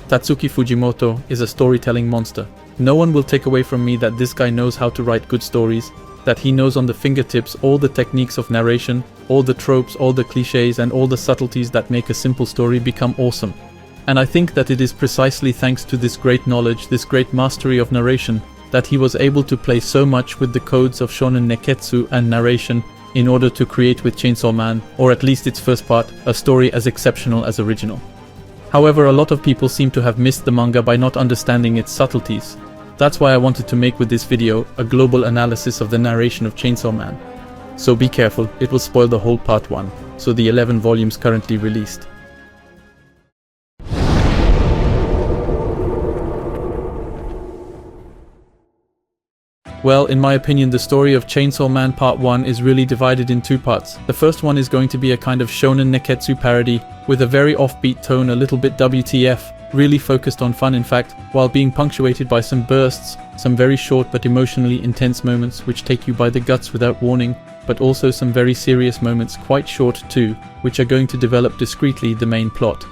Tatsuki Fujimoto is a storytelling monster. No one will take away from me that this guy knows how to write good stories, that he knows on the fingertips all the techniques of narration, all the tropes, all the cliches, and all the subtleties that make a simple story become awesome. And I think that it is precisely thanks to this great knowledge, this great mastery of narration, that he was able to play so much with the codes of shonen nekketsu and narration in order to create with Chainsaw Man, or at least its first part, a story as exceptional as original. However, a lot of people seem to have missed the manga by not understanding its subtleties. That's why I wanted to make with this video a global analysis of the narration of Chainsaw Man. So be careful, it will spoil the whole part 1, so the 11 volumes currently released. Well, in my opinion, the story of Chainsaw Man Part 1 is really divided in 2 parts. The first one is going to be a kind of shonen nekketsu parody, with a very offbeat tone, a little bit WTF, really focused on fun in fact, while being punctuated by some bursts, some very short but emotionally intense moments which take you by the guts without warning, but also some very serious moments, quite short too, which are going to develop discreetly the main plot.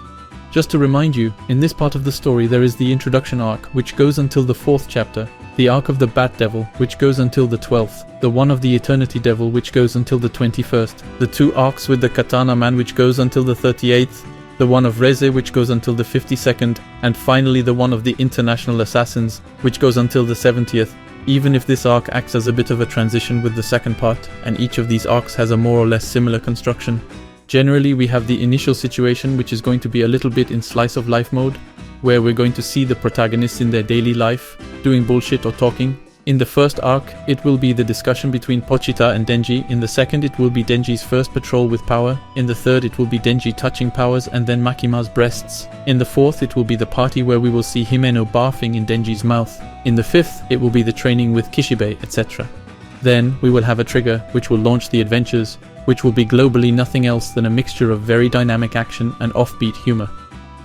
Just to remind you, in this part of the story there is the introduction arc, which goes until the 4th chapter, the arc of the Bat Devil, which goes until the 12th, the one of the Eternity Devil, which goes until the 21st, the 2 arcs with the Katana Man, which goes until the 38th, the one of Reze, which goes until the 52nd, and finally the one of the International Assassins, which goes until the 70th, even if this arc acts as a bit of a transition with the second part, and each of these arcs has a more or less similar construction. Generally, we have the initial situation, which is going to be a little bit in slice of life mode, where we're going to see the protagonists in their daily life, doing bullshit or talking. In the first arc, it will be the discussion between Pochita and Denji. In the second, it will be Denji's first patrol with power. In the third, it will be Denji touching powers and then Makima's breasts. In the fourth, it will be the party where we will see Himeno barfing in Denji's mouth. In the fifth, it will be the training with Kishibe, etc. Then, we will have a trigger, which will launch the adventures, which will be globally nothing else than a mixture of very dynamic action and offbeat humor.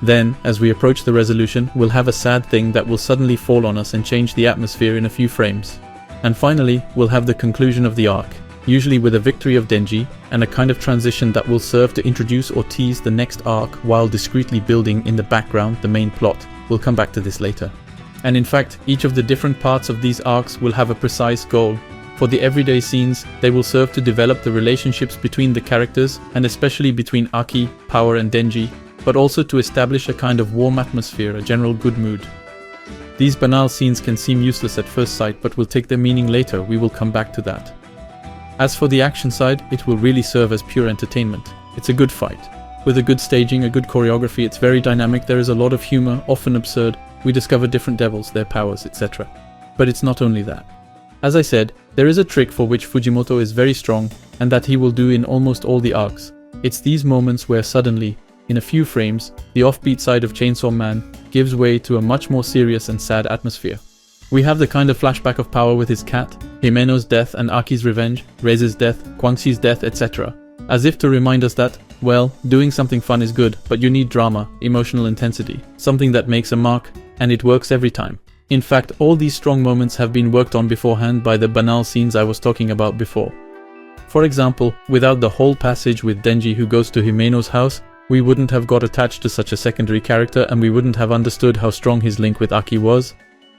Then, as we approach the resolution, we'll have a sad thing that will suddenly fall on us and change the atmosphere in a few frames. And finally, we'll have the conclusion of the arc, usually with a victory of Denji, and a kind of transition that will serve to introduce or tease the next arc while discreetly building in the background the main plot. We'll come back to this later. And in fact, each of the different parts of these arcs will have a precise goal. For the everyday scenes, they will serve to develop the relationships between the characters, and especially between Aki, Power and Denji, but also to establish a kind of warm atmosphere, a general good mood. These banal scenes can seem useless at first sight, but will take their meaning later. We will come back to that. As for the action side, it will really serve as pure entertainment. It's a good fight. With a good staging, a good choreography, it's very dynamic, there is a lot of humor, often absurd. We discover different devils, their powers, etc. But it's not only that. As I said, there is a trick for which Fujimoto is very strong, and that he will do in almost all the arcs. It's these moments where suddenly, in a few frames, the offbeat side of Chainsaw Man gives way to a much more serious and sad atmosphere. We have the kind of flashback of Power with his cat, Himeno's death and Aki's revenge, Rei's death, Quangxi's death, etc. As if to remind us that, well, doing something fun is good, but you need drama, emotional intensity, something that makes a mark, and it works every time. In fact, all these strong moments have been worked on beforehand by the banal scenes I was talking about before. For example, without the whole passage with Denji who goes to Himeno's house, we wouldn't have got attached to such a secondary character, and we wouldn't have understood how strong his link with Aki was.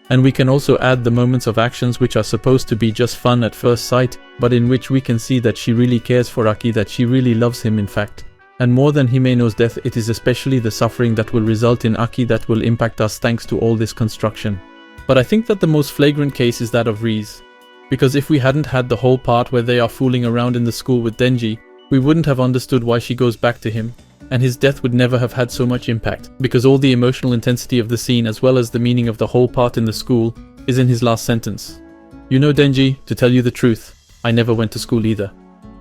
And we can also add the moments of actions which are supposed to be just fun at first sight, but in which we can see that she really cares for Aki, that she really loves him in fact. And more than Himeno's death, it is especially the suffering that will result in Aki that will impact us thanks to all this construction. But I think that the most flagrant case is that of Rei's. Because if we hadn't had the whole part where they are fooling around in the school with Denji, we wouldn't have understood why she goes back to him. And his death would never have had so much impact, because all the emotional intensity of the scene as well as the meaning of the whole part in the school is in his last sentence. You know, Denji, to tell you the truth, I never went to school either.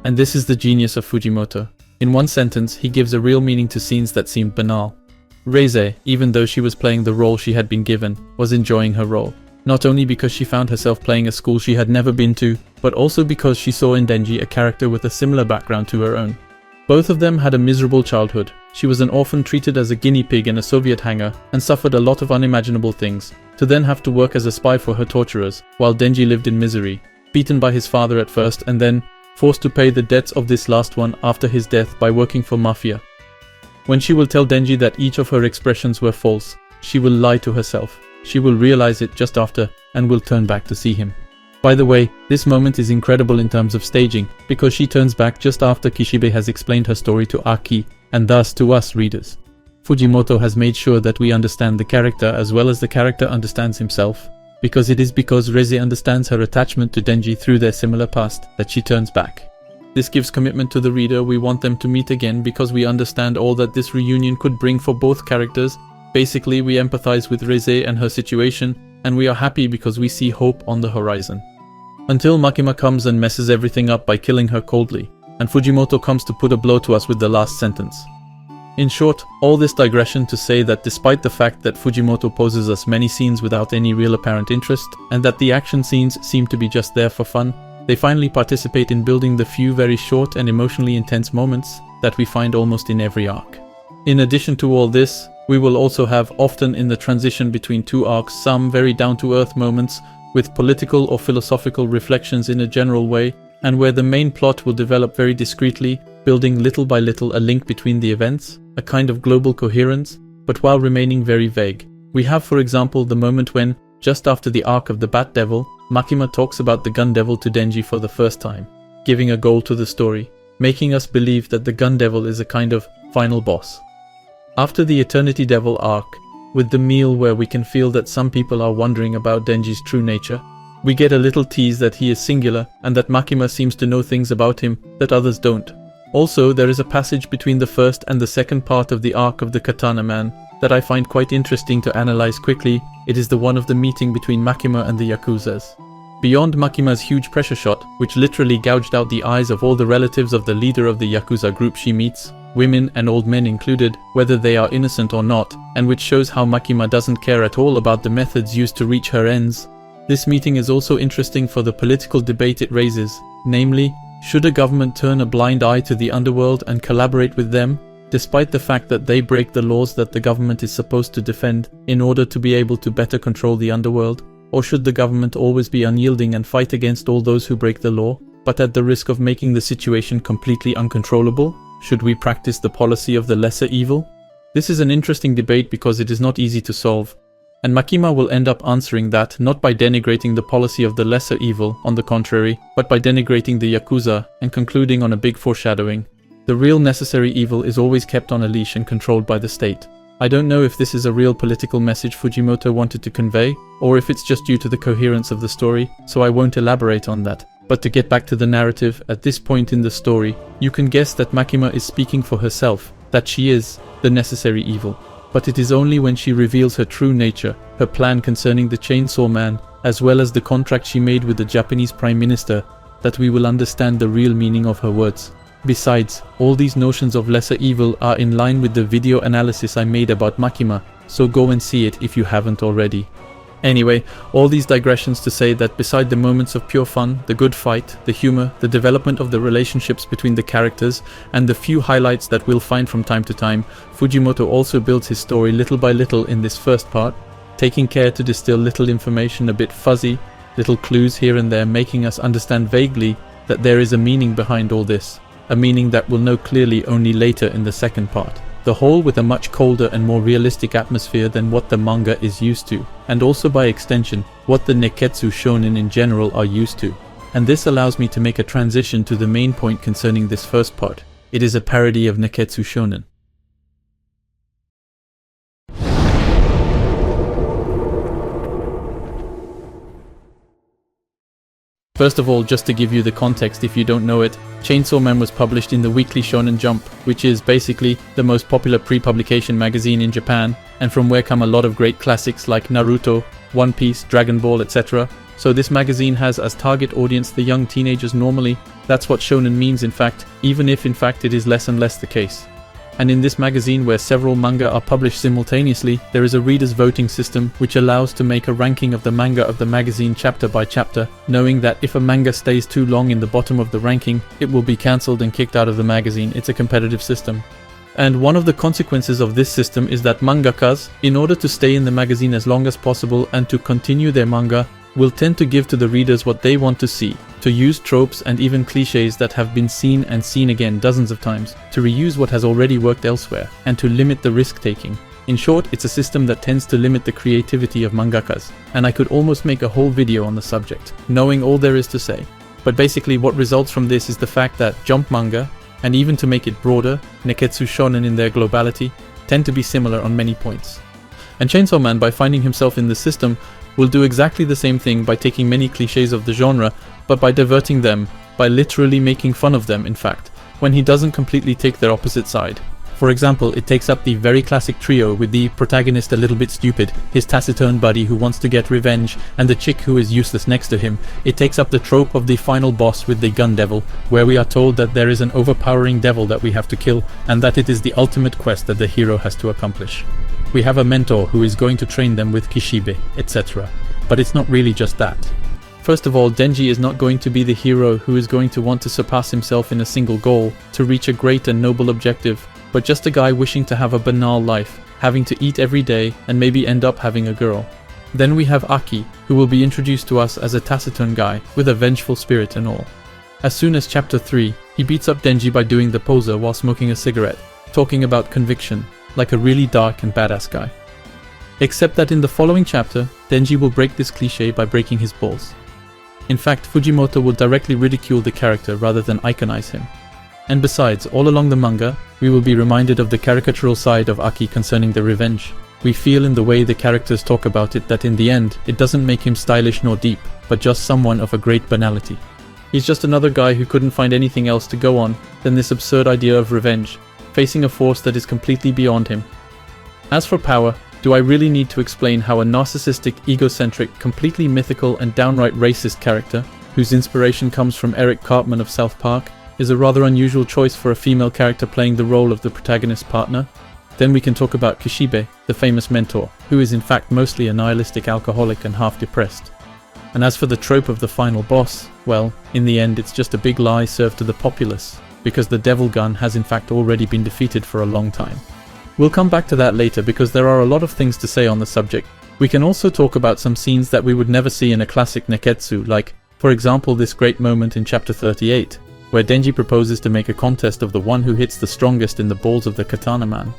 And this is the genius of Fujimoto. In one sentence, he gives a real meaning to scenes that seemed banal. Reize, even though she was playing the role she had been given, was enjoying her role. Not only because she found herself playing a school she had never been to, but also because she saw in Denji a character with a similar background to her own. Both of them had a miserable childhood. She was an orphan treated as a guinea pig in a Soviet hangar and suffered a lot of unimaginable things, to then have to work as a spy for her torturers, while Denji lived in misery, beaten by his father at first and then forced to pay the debts of this last one after his death by working for mafia. When she will tell Denji that each of her expressions were false, she will lie to herself. She will realize it just after and will turn back to see him. By the way, this moment is incredible in terms of staging, because she turns back just after Kishibe has explained her story to Aki, and thus to us readers. Fujimoto has made sure that we understand the character as well as the character understands himself, because it is because Reze understands her attachment to Denji through their similar past that she turns back. This gives commitment to the reader. We want them to meet again because we understand all that this reunion could bring for both characters. Basically, we empathize with Reze and her situation, and we are happy because we see hope on the horizon. Until Makima comes and messes everything up by killing her coldly, and Fujimoto comes to put a blow to us with the last sentence. In short, all this digression to say that despite the fact that Fujimoto poses us many scenes without any real apparent interest, and that the action scenes seem to be just there for fun, they finally participate in building the few very short and emotionally intense moments that we find almost in every arc. In addition to all this, we will also have, often in the transition between two arcs, some very down-to-earth moments with political or philosophical reflections in a general way, and where the main plot will develop very discreetly, building little by little a link between the events, a kind of global coherence, but while remaining very vague. We have, for example, the moment when, just after the arc of the Bat Devil, Makima talks about the Gun Devil to Denji for the first time, giving a goal to the story, making us believe that the Gun Devil is a kind of final boss. After the Eternity Devil arc, with the meal where we can feel that some people are wondering about Denji's true nature, we get a little tease that he is singular and that Makima seems to know things about him that others don't. Also, there is a passage between the first and the second part of the arc of the Katana Man that I find quite interesting to analyze quickly. It is the one of the meeting between Makima and the Yakuzas. Beyond Makima's huge pressure shot, which literally gouged out the eyes of all the relatives of the leader of the Yakuza group she meets, women and old men included, whether they are innocent or not, and which shows how Makima doesn't care at all about the methods used to reach her ends. This meeting is also interesting for the political debate it raises, namely, should a government turn a blind eye to the underworld and collaborate with them, despite the fact that they break the laws that the government is supposed to defend in order to be able to better control the underworld? Or should the government always be unyielding and fight against all those who break the law, but at the risk of making the situation completely uncontrollable? Should we practice the policy of the lesser evil? This is an interesting debate because it is not easy to solve, and Makima will end up answering that not by denigrating the policy of the lesser evil, on the contrary, but by denigrating the Yakuza and concluding on a big foreshadowing. The real necessary evil is always kept on a leash and controlled by the state. I don't know if this is a real political message Fujimoto wanted to convey, or if it's just due to the coherence of the story, so I won't elaborate on that. But to get back to the narrative, at this point in the story, you can guess that Makima is speaking for herself, that she is the necessary evil. But it is only when she reveals her true nature, her plan concerning the Chainsaw Man, as well as the contract she made with the Japanese Prime Minister, that we will understand the real meaning of her words. Besides, all these notions of lesser evil are in line with the video analysis I made about Makima, so go and see it if you haven't already. Anyway, all these digressions to say that beside the moments of pure fun, the good fight, the humor, the development of the relationships between the characters, and the few highlights that we'll find from time to time, Fujimoto also builds his story little by little in this first part, taking care to distill little information a bit fuzzy, little clues here and there, making us understand vaguely that there is a meaning behind all this, a meaning that we'll know clearly only later in the second part. The whole with a much colder and more realistic atmosphere than what the manga is used to, and also by extension, what the Nekketsu shonen in general are used to. And this allows me to make a transition to the main point concerning this first part. It is a parody of Nekketsu shonen. First of all, just to give you the context if you don't know it, Chainsaw Man was published in the Weekly Shonen Jump, which is basically the most popular pre-publication magazine in Japan, and from where come a lot of great classics like Naruto, One Piece, Dragon Ball, etc. So this magazine has as target audience the young teenagers normally. That's what shonen means in fact, even if in fact it is less and less the case. And in this magazine, where several manga are published simultaneously, there is a reader's voting system which allows to make a ranking of the manga of the magazine chapter by chapter, knowing that if a manga stays too long in the bottom of the ranking, it will be cancelled and kicked out of the magazine. It's a competitive system. And one of the consequences of this system is that mangakas, in order to stay in the magazine as long as possible and to continue their manga, will tend to give to the readers what they want to see, to use tropes and even cliches that have been seen and seen again dozens of times, to reuse what has already worked elsewhere, and to limit the risk-taking. In short, it's a system that tends to limit the creativity of mangakas, and I could almost make a whole video on the subject, knowing all there is to say. But basically what results from this is the fact that jump manga, and even to make it broader, Nekketsu shonen in their globality, tend to be similar on many points. And Chainsaw Man, by finding himself in the system, will do exactly the same thing by taking many cliches of the genre, but by diverting them, by literally making fun of them in fact, when he doesn't completely take their opposite side. For example, it takes up the very classic trio with the protagonist a little bit stupid, his taciturn buddy who wants to get revenge, and the chick who is useless next to him. It takes up the trope of the final boss with the gun devil, where we are told that there is an overpowering devil that we have to kill, and that it is the ultimate quest that the hero has to accomplish. We have a mentor who is going to train them with kishibe, etc. But it's not really just that. First of all, Denji is not going to be the hero who is going to want to surpass himself in a single goal, to reach a great and noble objective, but just a guy wishing to have a banal life, having to eat every day and maybe end up having a girl. Then we have Aki, who will be introduced to us as a taciturn guy with a vengeful spirit and all. As soon as chapter 3, he beats up Denji by doing the poser while smoking a cigarette, talking about conviction, like a really dark and badass guy. Except that in the following chapter, Denji will break this cliche by breaking his balls. In fact, Fujimoto will directly ridicule the character rather than iconize him. And besides, all along the manga, we will be reminded of the caricatural side of Aki concerning the revenge. We feel in the way the characters talk about it that in the end, it doesn't make him stylish nor deep, but just someone of a great banality. He's just another guy who couldn't find anything else to go on than this absurd idea of revenge, facing a force that is completely beyond him. As for power, do I really need to explain how a narcissistic, egocentric, completely mythical and downright racist character, whose inspiration comes from Eric Cartman of South Park, is a rather unusual choice for a female character playing the role of the protagonist's partner? Then we can talk about Kishibe, the famous mentor, who is in fact mostly a nihilistic alcoholic and half depressed. And as for the trope of the final boss, well, in the end it's just a big lie served to the populace, because the devil gun has in fact already been defeated for a long time. We'll come back to that later because there are a lot of things to say on the subject. We can also talk about some scenes that we would never see in a classic Nekketsu, like, for example, this great moment in chapter 38, where Denji proposes to make a contest of the one who hits the strongest in the balls of the katana man.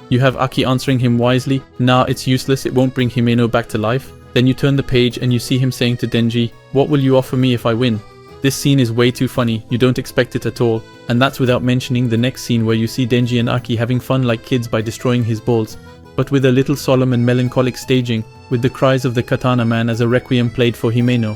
You have Aki answering him wisely, "Nah, it's useless, it won't bring Himeno back to life." Then you turn the page and you see him saying to Denji, "What will you offer me if I win?" This scene is way too funny, you don't expect it at all, and that's without mentioning the next scene where you see Denji and Aki having fun like kids by destroying his balls, but with a little solemn and melancholic staging, with the cries of the katana man as a requiem played for Himeno.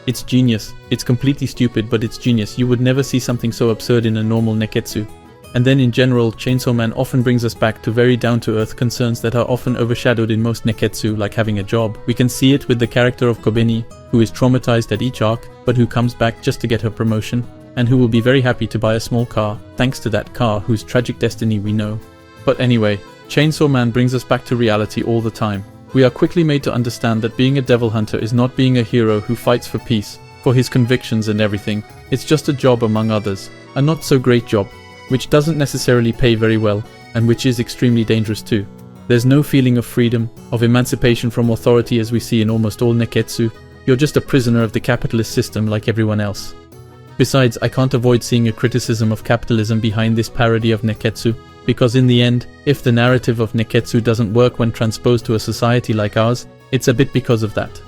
It's genius. It's completely stupid, but it's genius. You would never see something so absurd in a normal Nekketsu. And then in general, Chainsaw Man often brings us back to very down-to-earth concerns that are often overshadowed in most Nekketsu, like having a job. We can see it with the character of Kobeni, who is traumatized at each arc, but who comes back just to get her promotion, and who will be very happy to buy a small car, thanks to that car whose tragic destiny we know. But anyway, Chainsaw Man brings us back to reality all the time. We are quickly made to understand that being a devil hunter is not being a hero who fights for peace, for his convictions and everything. It's just a job among others, a not so great job, which doesn't necessarily pay very well, and which is extremely dangerous too. There's no feeling of freedom, of emancipation from authority as we see in almost all Nekketsu. You're just a prisoner of the capitalist system like everyone else. Besides, I can't avoid seeing a criticism of capitalism behind this parody of Nekketsu, because in the end, if the narrative of Nekketsu doesn't work when transposed to a society like ours, it's a bit because of that.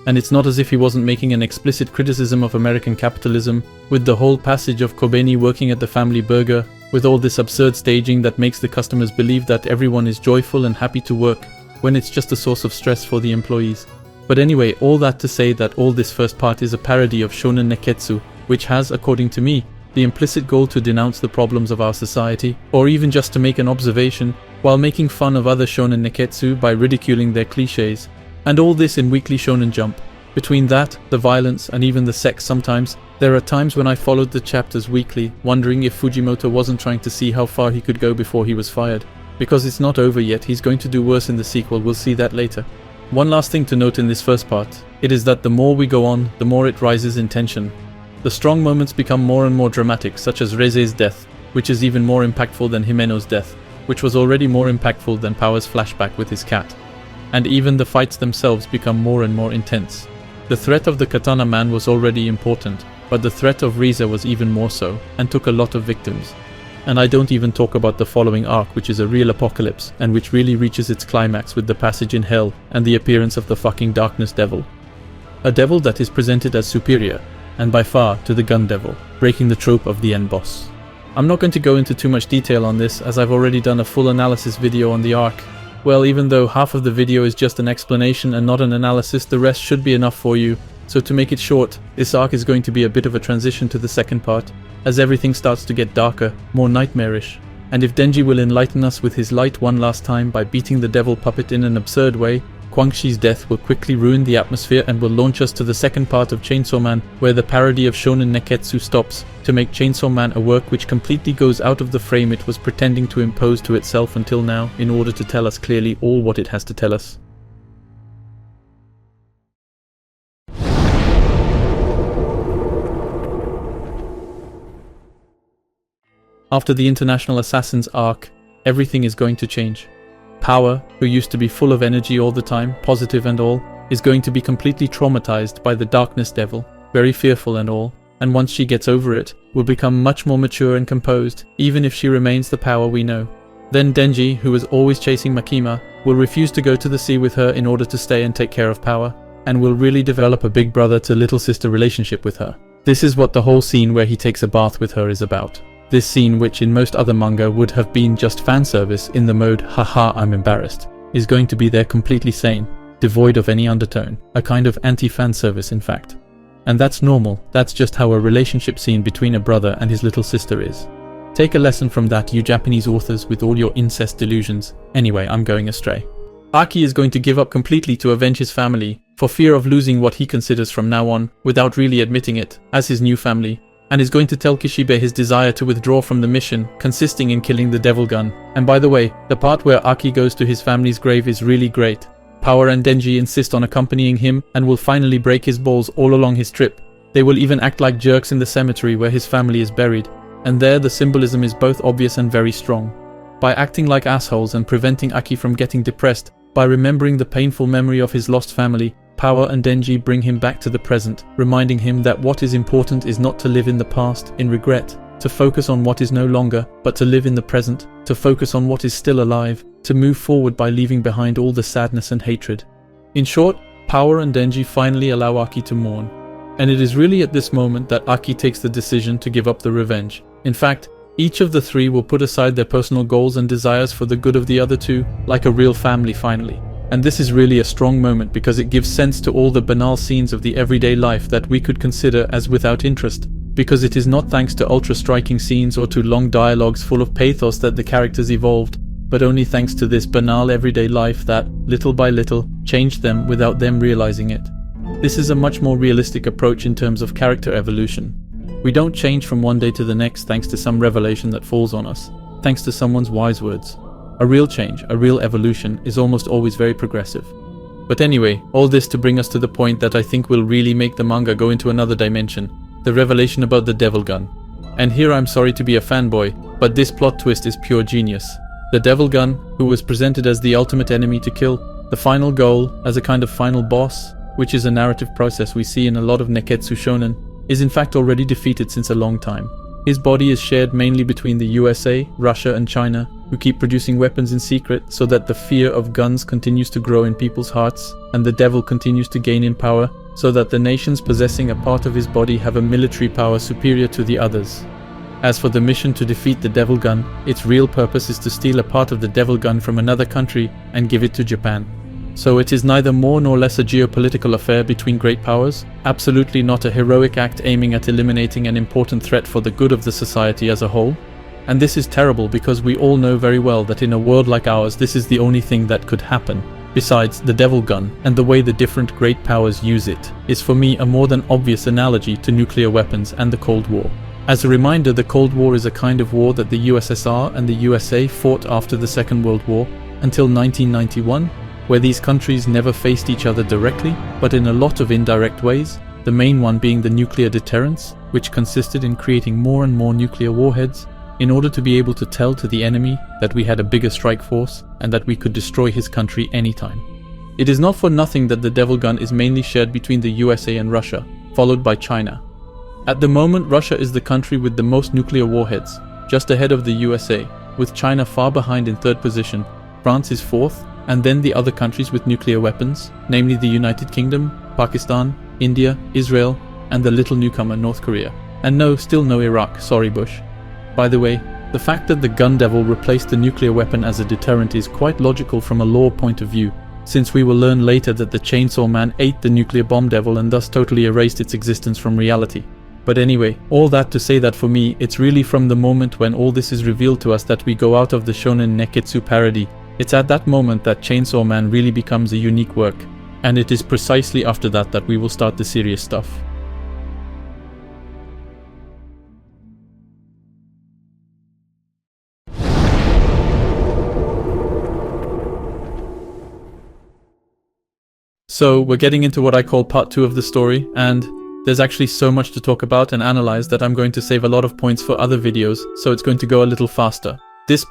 And it's not as if he wasn't making an explicit criticism of American capitalism, with the whole passage of Kobeni working at the family burger, with all this absurd staging that makes the customers believe that everyone is joyful and happy to work, when it's just a source of stress for the employees. But anyway, all that to say that all this first part is a parody of shonen Nekketsu, which has, according to me, the implicit goal to denounce the problems of our society, or even just to make an observation, while making fun of other shonen Nekketsu by ridiculing their cliches. And all this in Weekly Shonen Jump. Between that, the violence, and even the sex sometimes, there are times when I followed the chapters weekly, wondering if Fujimoto wasn't trying to see how far he could go before he was fired. Because it's not over yet, he's going to do worse in the sequel, we'll see that later. One last thing to note in this first part, it is that the more we go on, the more it rises in tension. The strong moments become more and more dramatic, such as Reise's death, which is even more impactful than Himeno's death, which was already more impactful than Power's flashback with his cat. And even the fights themselves become more and more intense. The threat of the katana man was already important, but the threat of Riza was even more so, and took a lot of victims. And I don't even talk about the following arc, which is a real apocalypse, and which really reaches its climax with the passage in hell and the appearance of the fucking darkness devil. A devil that is presented as superior, and by far, to the gun devil, breaking the trope of the end boss. I'm not going to go into too much detail on this, as I've already done a full analysis video on the arc. Well, even though half of the video is just an explanation and not an analysis, the rest should be enough for you. So to make it short, this arc is going to be a bit of a transition to the second part, as everything starts to get darker, more nightmarish. And if Denji will enlighten us with his light one last time by beating the devil puppet in an absurd way, Quang-Chi's death will quickly ruin the atmosphere and will launch us to the second part of Chainsaw Man, where the parody of Shonen Nekketsu stops, to make Chainsaw Man a work which completely goes out of the frame it was pretending to impose to itself until now, in order to tell us clearly all what it has to tell us. After the International Assassins arc, everything is going to change. Power, who used to be full of energy all the time, positive and all, is going to be completely traumatized by the darkness devil, very fearful and all, and once she gets over it, will become much more mature and composed, even if she remains the Power we know. Then Denji, who was always chasing Makima, will refuse to go to the sea with her in order to stay and take care of Power, and will really develop a big brother to little sister relationship with her. This is what the whole scene where he takes a bath with her is about. This scene, which in most other manga would have been just fan service in the mode haha I'm embarrassed, is going to be there completely sane, devoid of any undertone, a kind of anti-fan service in fact. And that's normal, that's just how a relationship scene between a brother and his little sister is. Take a lesson from that, you Japanese authors with all your incest delusions. Anyway, I'm going astray. Aki is going to give up completely to avenge his family, for fear of losing what he considers from now on, without really admitting it, as his new family, and is going to tell Kishibe his desire to withdraw from the mission, consisting in killing the devil gun. And by the way, the part where Aki goes to his family's grave is really great. Power and Denji insist on accompanying him and will finally break his balls all along his trip. They will even act like jerks in the cemetery where his family is buried, and there the symbolism is both obvious and very strong. By acting like assholes and preventing Aki from getting depressed, by remembering the painful memory of his lost family, Power and Denji bring him back to the present, reminding him that what is important is not to live in the past, in regret, to focus on what is no longer, but to live in the present, to focus on what is still alive, to move forward by leaving behind all the sadness and hatred. In short, Power and Denji finally allow Aki to mourn. And it is really at this moment that Aki takes the decision to give up the revenge. In fact, each of the three will put aside their personal goals and desires for the good of the other two, like a real family finally. And this is really a strong moment because it gives sense to all the banal scenes of the everyday life that we could consider as without interest. Because it is not thanks to ultra-striking scenes or to long dialogues full of pathos that the characters evolved, but only thanks to this banal everyday life that, little by little, changed them without them realizing it. This is a much more realistic approach in terms of character evolution. We don't change from one day to the next thanks to some revelation that falls on us, thanks to someone's wise words. A real change, a real evolution, is almost always very progressive. But anyway, all this to bring us to the point that I think will really make the manga go into another dimension, the revelation about the devil gun. And here I'm sorry to be a fanboy, but this plot twist is pure genius. The devil gun, who was presented as the ultimate enemy to kill, the final goal, as a kind of final boss, which is a narrative process we see in a lot of Nekketsu shonen, is in fact already defeated since a long time. His body is shared mainly between the USA, Russia and China, who keep producing weapons in secret so that the fear of guns continues to grow in people's hearts, and the devil continues to gain in power, so that the nations possessing a part of his body have a military power superior to the others. As for the mission to defeat the devil gun, its real purpose is to steal a part of the devil gun from another country and give it to Japan. So it is neither more nor less a geopolitical affair between great powers, absolutely not a heroic act aiming at eliminating an important threat for the good of the society as a whole. And this is terrible because we all know very well that in a world like ours this is the only thing that could happen. Besides, the devil gun, and the way the different great powers use it, is for me a more than obvious analogy to nuclear weapons and the Cold War. As a reminder, the Cold War is a kind of war that the USSR and the USA fought after the Second World War, until 1991, where these countries never faced each other directly, but in a lot of indirect ways, the main one being the nuclear deterrence, which consisted in creating more and more nuclear warheads, in order to be able to tell to the enemy that we had a bigger strike force and that we could destroy his country anytime. It is not for nothing that the devil gun is mainly shared between the USA and Russia, followed by China. At the moment, Russia is the country with the most nuclear warheads. just ahead of the USA, with China far behind in third position, France is fourth, and then the other countries with nuclear weapons, namely the United Kingdom, Pakistan, India, Israel, and the little newcomer North Korea. And no, still no Iraq, sorry Bush. By the way, the fact that the gun devil replaced the nuclear weapon as a deterrent is quite logical from a lore point of view, since we will learn later that the Chainsaw Man ate the nuclear bomb devil and thus totally erased its existence from reality. But anyway, all that to say that for me, it's really from the moment when all this is revealed to us that we go out of the shonen Nekketsu parody. It's at that moment that Chainsaw Man really becomes a unique work, and it is precisely after that that we will start the serious stuff. So we're getting into what I call part 2 of the story, and there's actually so much to talk about and analyze that I'm going to save a lot of points for other videos, so it's going to go a little faster. This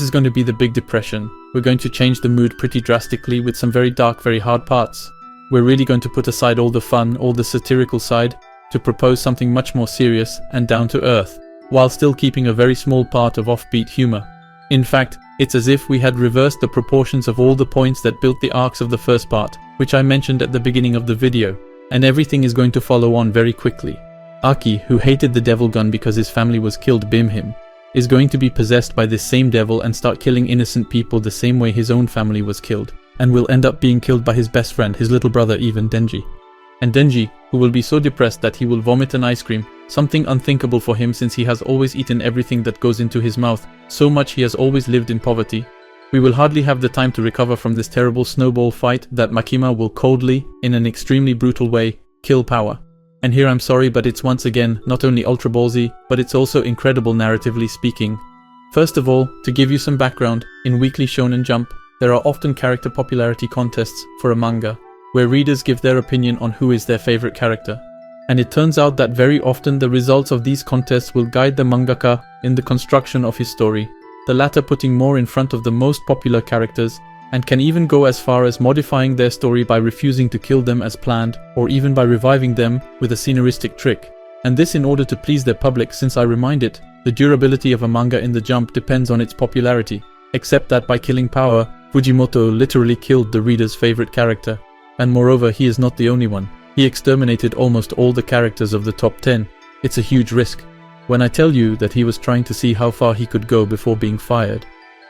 is going to be the Big Depression. We're going to change the mood pretty drastically with some very dark, very hard parts. We're really going to put aside all the fun, all the satirical side, to propose something much more serious and down to earth, while still keeping a very small part of offbeat humor. In fact, it's as if we had reversed the proportions of all the points that built the arcs of the first part, which I mentioned at the beginning of the video, and everything is going to follow on very quickly. Aki, who hated the devil gun because his family was killed by him, is going to be possessed by this same devil and start killing innocent people the same way his own family was killed, and will end up being killed by his best friend, his little brother even Denji. And Denji, who will be so depressed that he will vomit an ice cream, something unthinkable for him since he has always eaten everything that goes into his mouth, so much he has always lived in poverty. We will hardly have the time to recover from this terrible snowball fight that Makima will coldly, in an extremely brutal way, kill Power. And here I'm sorry, but it's once again not only ultra ballsy, but it's also incredible narratively speaking. First of all, to give you some background, in Weekly Shonen Jump, there are often character popularity contests for a manga, where readers give their opinion on who is their favorite character. And it turns out that very often the results of these contests will guide the mangaka in the construction of his story, the latter putting more in front of the most popular characters, and can even go as far as modifying their story by refusing to kill them as planned, or even by reviving them with a scenaristic trick. And this in order to please their public, since I remind it, the durability of a manga in the Jump depends on its popularity, except that by killing Power, Fujimoto literally killed the reader's favorite character. And moreover, he is not the only one. He exterminated almost all the characters of the top 10. It's a huge risk. When I tell you that he was trying to see how far he could go before being fired.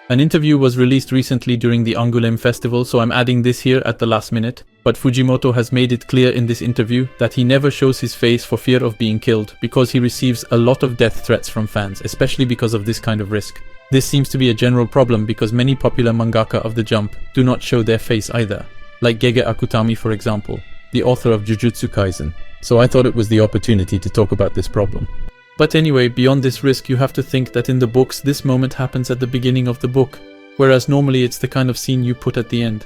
An interview was released recently during the Angoulême festival, so I'm adding this here at the last minute, but Fujimoto has made it clear in this interview that he never shows his face for fear of being killed, because he receives a lot of death threats from fans, especially because of this kind of risk. This seems to be a general problem because many popular mangaka of the Jump do not show their face either, like Gege Akutami for example, the author of Jujutsu Kaisen, so I thought it was the opportunity to talk about this problem. But anyway, beyond this risk, you have to think that in the books this moment happens at the beginning of the book, whereas normally it's the kind of scene you put at the end.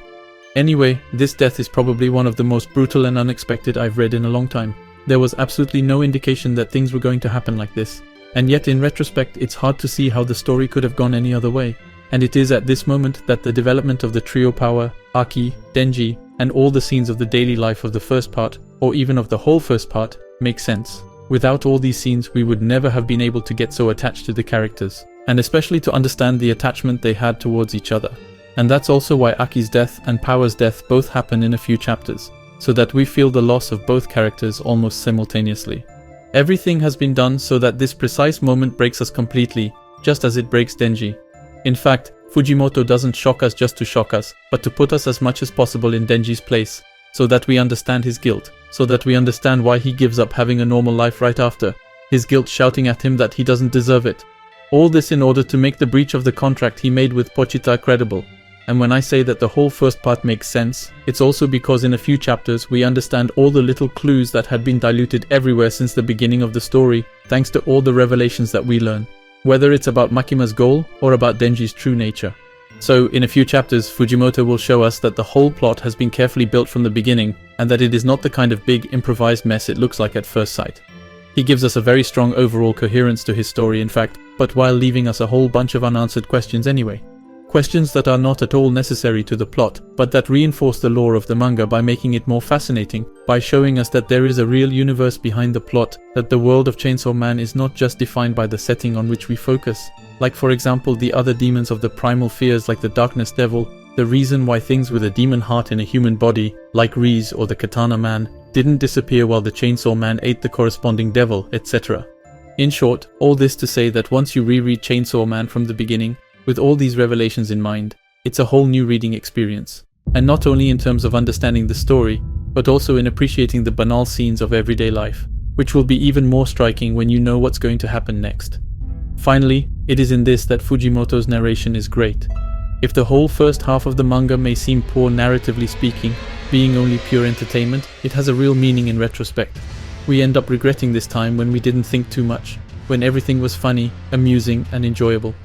Anyway, this death is probably one of the most brutal and unexpected I've read in a long time. There was absolutely no indication that things were going to happen like this. And yet in retrospect it's hard to see how the story could have gone any other way. And it is at this moment that the development of the trio Power, Aki, Denji, and all the scenes of the daily life of the first part, or even of the whole first part, make sense. Without all these scenes, we would never have been able to get so attached to the characters, and especially to understand the attachment they had towards each other. And that's also why Aki's death and Power's death both happen in a few chapters, so that we feel the loss of both characters almost simultaneously. Everything has been done so that this precise moment breaks us completely, just as it breaks Denji. In fact, Fujimoto doesn't shock us just to shock us, but to put us as much as possible in Denji's place, so that we understand his guilt, so that we understand why he gives up having a normal life right after, his guilt shouting at him that he doesn't deserve it. All this in order to make the breach of the contract he made with Pochita credible. And when I say that the whole first part makes sense, it's also because in a few chapters we understand all the little clues that had been diluted everywhere since the beginning of the story, thanks to all the revelations that we learn, whether it's about Makima's goal or about Denji's true nature. So, in a few chapters, Fujimoto will show us that the whole plot has been carefully built from the beginning, and that it is not the kind of big, improvised mess it looks like at first sight. He gives us a very strong overall coherence to his story, in fact, but while leaving us a whole bunch of unanswered questions anyway. Questions that are not at all necessary to the plot, but that reinforce the lore of the manga by making it more fascinating, by showing us that there is a real universe behind the plot, that the world of Chainsaw Man is not just defined by the setting on which we focus. Like for example the other demons of the primal fears like the Darkness Devil, the reason why things with a demon heart in a human body, like Reese or the Katana Man, didn't disappear while the Chainsaw Man ate the corresponding devil, etc. In short, all this to say that once you reread Chainsaw Man from the beginning, with all these revelations in mind, it's a whole new reading experience. And not only in terms of understanding the story, but also in appreciating the banal scenes of everyday life, which will be even more striking when you know what's going to happen next. Finally, it is in this that Fujimoto's narration is great. If the whole first half of the manga may seem poor narratively speaking, being only pure entertainment, it has a real meaning in retrospect. We end up regretting this time when we didn't think too much, when everything was funny, amusing, and enjoyable.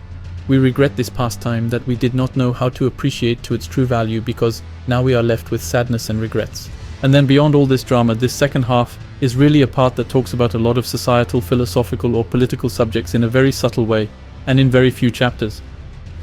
We regret this past time that we did not know how to appreciate to its true value because now we are left with sadness and regrets. And then beyond all this drama, this second half is really a part that talks about a lot of societal, philosophical or political subjects in a very subtle way and in very few chapters.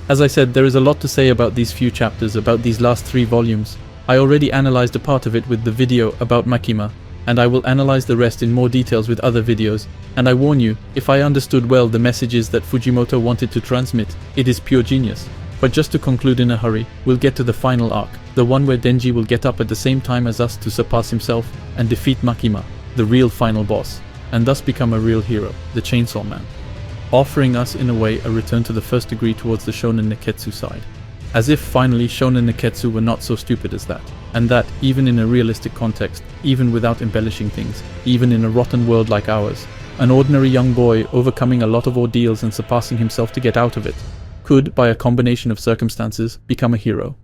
As I said, there is a lot to say about these few chapters, about these last 3 volumes. I already analyzed a part of it with the video about Makima, and I will analyze the rest in more details with other videos, and I warn you, if I understood well the messages that Fujimoto wanted to transmit, it is pure genius. But just to conclude in a hurry, we'll get to the final arc, the one where Denji will get up at the same time as us to surpass himself and defeat Makima, the real final boss, and thus become a real hero, the Chainsaw Man, offering us in a way a return to the first degree towards the shonen Nekketsu side. As if finally shonen Nekketsu were not so stupid as that, and that, even in a realistic context, even without embellishing things, even in a rotten world like ours, an ordinary young boy overcoming a lot of ordeals and surpassing himself to get out of it, could, by a combination of circumstances, become a hero.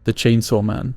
The Chainsaw Man.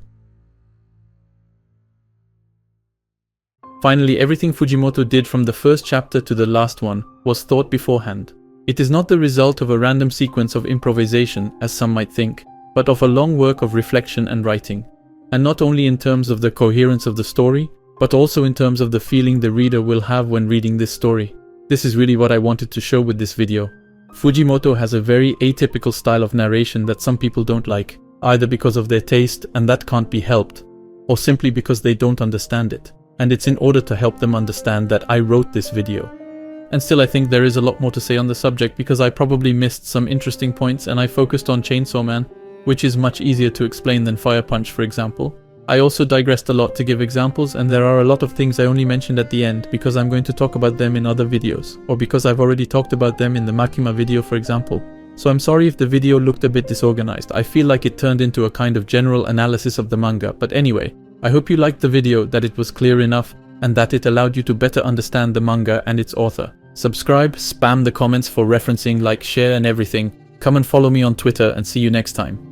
Finally, everything Fujimoto did from the first chapter to the last one was thought beforehand. It is not the result of a random sequence of improvisation, as some might think, but of a long work of reflection and writing. And not only in terms of the coherence of the story, but also in terms of the feeling the reader will have when reading this story. This is really what I wanted to show with this video. Fujimoto has a very atypical style of narration that some people don't like, either because of their taste, and that can't be helped, or simply because they don't understand it. And it's in order to help them understand that I wrote this video. And still I think there is a lot more to say on the subject because I probably missed some interesting points and I focused on Chainsaw Man, which is much easier to explain than Fire Punch, for example. I also digressed a lot to give examples, and there are a lot of things I only mentioned at the end because I'm going to talk about them in other videos, or because I've already talked about them in the Makima video, for example. So I'm sorry if the video looked a bit disorganized. I feel like it turned into a kind of general analysis of the manga, but anyway, I hope you liked the video, that it was clear enough, and that it allowed you to better understand the manga and its author. Subscribe, spam the comments for referencing, like, share and everything. Come and follow me on Twitter and see you next time.